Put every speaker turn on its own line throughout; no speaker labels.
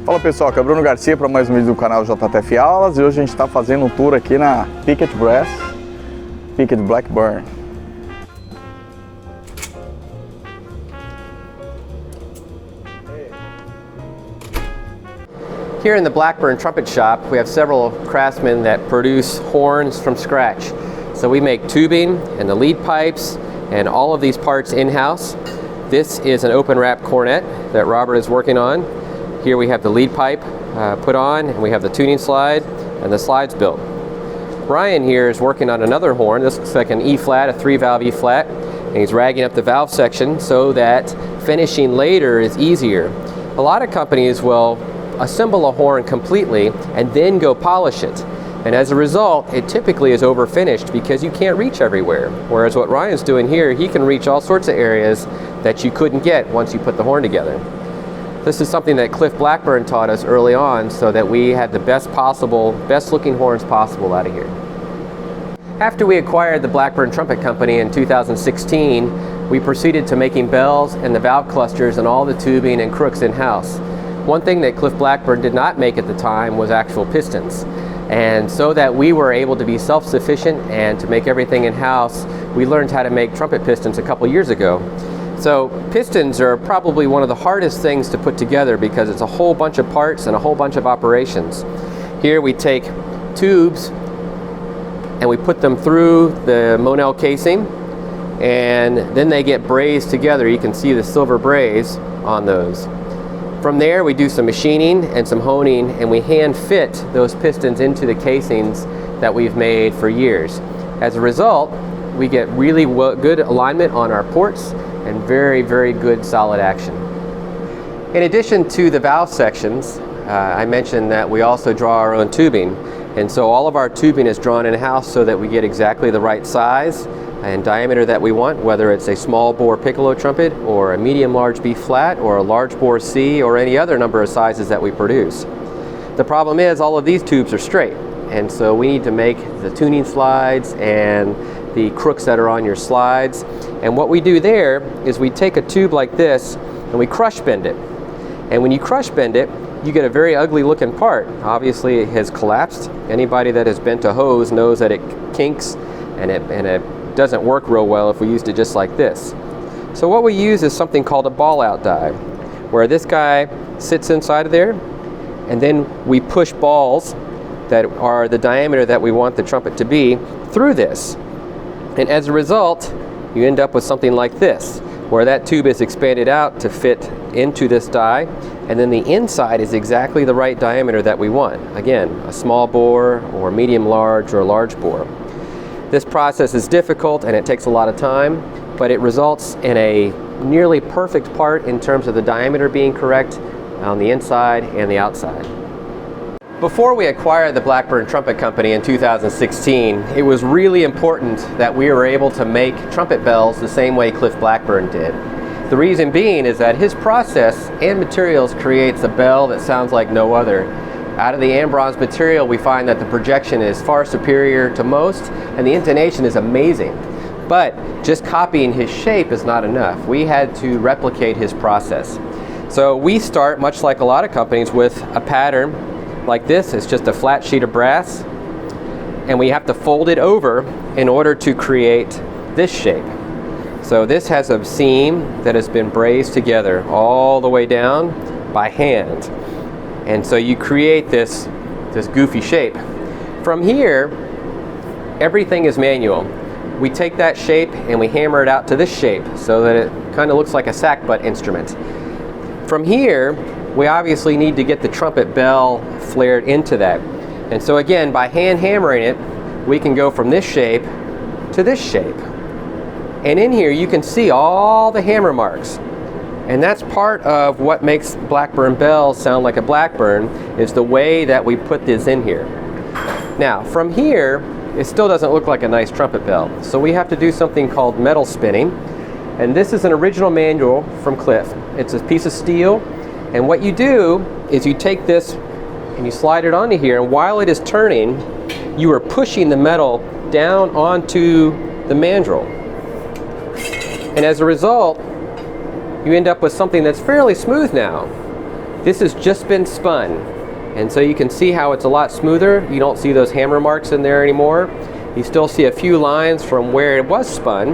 Fala pessoal, aqui é Bruno Garcia para mais um vídeo do canal JTF Aulas e hoje a gente está fazendo um tour aqui na Pickett Brass, Pickett Blackburn.
Here in the Blackburn trumpet shop, we have several craftsmen that produce horns from scratch. So we make tubing and the lead pipes and all of these parts in-house. This is an open wrap cornet that Robert is working on. Here we have the lead pipe put on, and we have the tuning slide and the slides built. Brian here is working on another horn. This looks like an E-flat, a 3-valve E-flat, and he's ragging up the valve section so that finishing later is easier. A lot of companies will assemble a horn completely and then go polish it. And as a result, it typically is over finished because you can't reach everywhere. Whereas what Ryan's doing here, he can reach all sorts of areas that you couldn't get once you put the horn together. This is something that Cliff Blackburn taught us early on so that we had the best looking horns possible out of here. After we acquired the Blackburn Trumpet Company in 2016, we proceeded to making bells and the valve clusters and all the tubing and crooks in-house. One thing that Cliff Blackburn did not make at the time was actual pistons. And so that we were able to be self-sufficient and to make everything in-house, we learned how to make trumpet pistons a couple years ago. So pistons are probably one of the hardest things to put together because it's a whole bunch of parts and a whole bunch of operations. Here we take tubes and we put them through the Monel casing, and then they get brazed together. You can see the silver braze on those. From there we do some machining and some honing, and we hand fit those pistons into the casings that we've made for years. As a result, we get really good alignment on our ports and very, very good solid action. In addition to the valve sections, I mentioned that we also draw our own tubing. And so all of our tubing is drawn in-house so that we get exactly the right size and diameter that we want, whether it's a small bore piccolo trumpet or a medium large B flat or a large bore C or any other number of sizes that we produce. The problem is all of these tubes are straight, and so we need to make the tuning slides and the crooks that are on your slides. And what we do there is we take a tube like this and we crush bend it. And when you crush bend it, you get a very ugly looking part. Obviously it has collapsed. Anybody that has bent a hose knows that it kinks and it doesn't work real well if we used it just like this. So what we use is something called a ball out die, where this guy sits inside of there, and then we push balls that are the diameter that we want the trumpet to be through this. And as a result, you end up with something like this, where that tube is expanded out to fit into this die, and then the inside is exactly the right diameter that we want. Again, a small bore or medium large or large bore. This process is difficult and it takes a lot of time, but it results in a nearly perfect part in terms of the diameter being correct on the inside and the outside. Before we acquired the Blackburn Trumpet Company in 2016, it was really important that we were able to make trumpet bells the same way Cliff Blackburn did. The reason being is that his process and materials creates a bell that sounds like no other. Out of the ambronze material, we find that the projection is far superior to most, and the intonation is amazing. But just copying his shape is not enough. We had to replicate his process. So we start, much like a lot of companies, with a pattern like this. It's just a flat sheet of brass, and we have to fold it over in order to create this shape. So this has a seam that has been brazed together all the way down by hand, and so you create this goofy shape. From here, everything is manual. We take that shape and we hammer it out to this shape so that it kind of looks like a sack butt instrument. From here, we obviously need to get the trumpet bell flared into that. And so again, by hand hammering it, we can go from this shape to this shape. And in here you can see all the hammer marks. And that's part of what makes Blackburn bells sound like a Blackburn, is the way that we put this in here. Now, from here, it still doesn't look like a nice trumpet bell. So we have to do something called metal spinning. And this is an original manual from Cliff. It's a piece of steel. And what you do is you take this and you slide it onto here, and while it is turning, you are pushing the metal down onto the mandrel. And as a result, you end up with something that's fairly smooth now. This has just been spun, and so you can see how it's a lot smoother. You don't see those hammer marks in there anymore. You still see a few lines from where it was spun,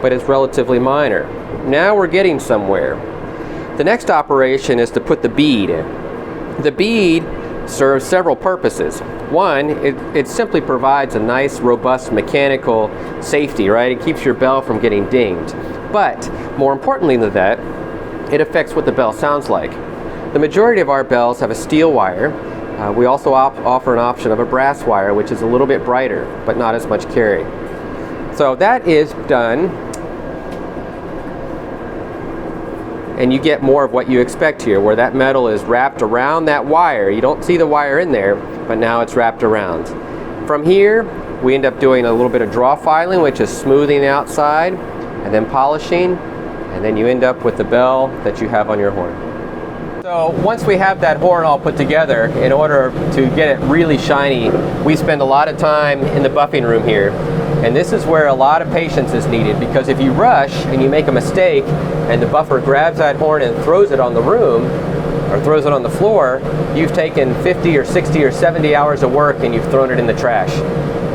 but it's relatively minor. Now we're getting somewhere. The next operation is to put the bead in. The bead serves several purposes. One, it simply provides a nice, robust mechanical safety, right? It keeps your bell from getting dinged. But more importantly than that, it affects what the bell sounds like. The majority of our bells have a steel wire. We also offer an option of a brass wire, which is a little bit brighter, but not as much carry. So that is done, and you get more of what you expect here, where that metal is wrapped around that wire. You don't see the wire in there, but now it's wrapped around. From here, we end up doing a little bit of draw filing, which is smoothing the outside, and then polishing, and then you end up with the bell that you have on your horn. So once we have that horn all put together, in order to get it really shiny, we spend a lot of time in the buffing room here. And this is where a lot of patience is needed, because if you rush and you make a mistake and the buffer grabs that horn and throws it on the room or throws it on the floor, you've taken 50 or 60 or 70 hours of work and you've thrown it in the trash.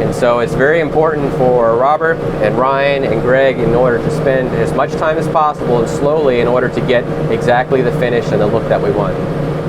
And so it's very important for Robert and Ryan and Greg in order to spend as much time as possible and slowly in order to get exactly the finish and the look that we want.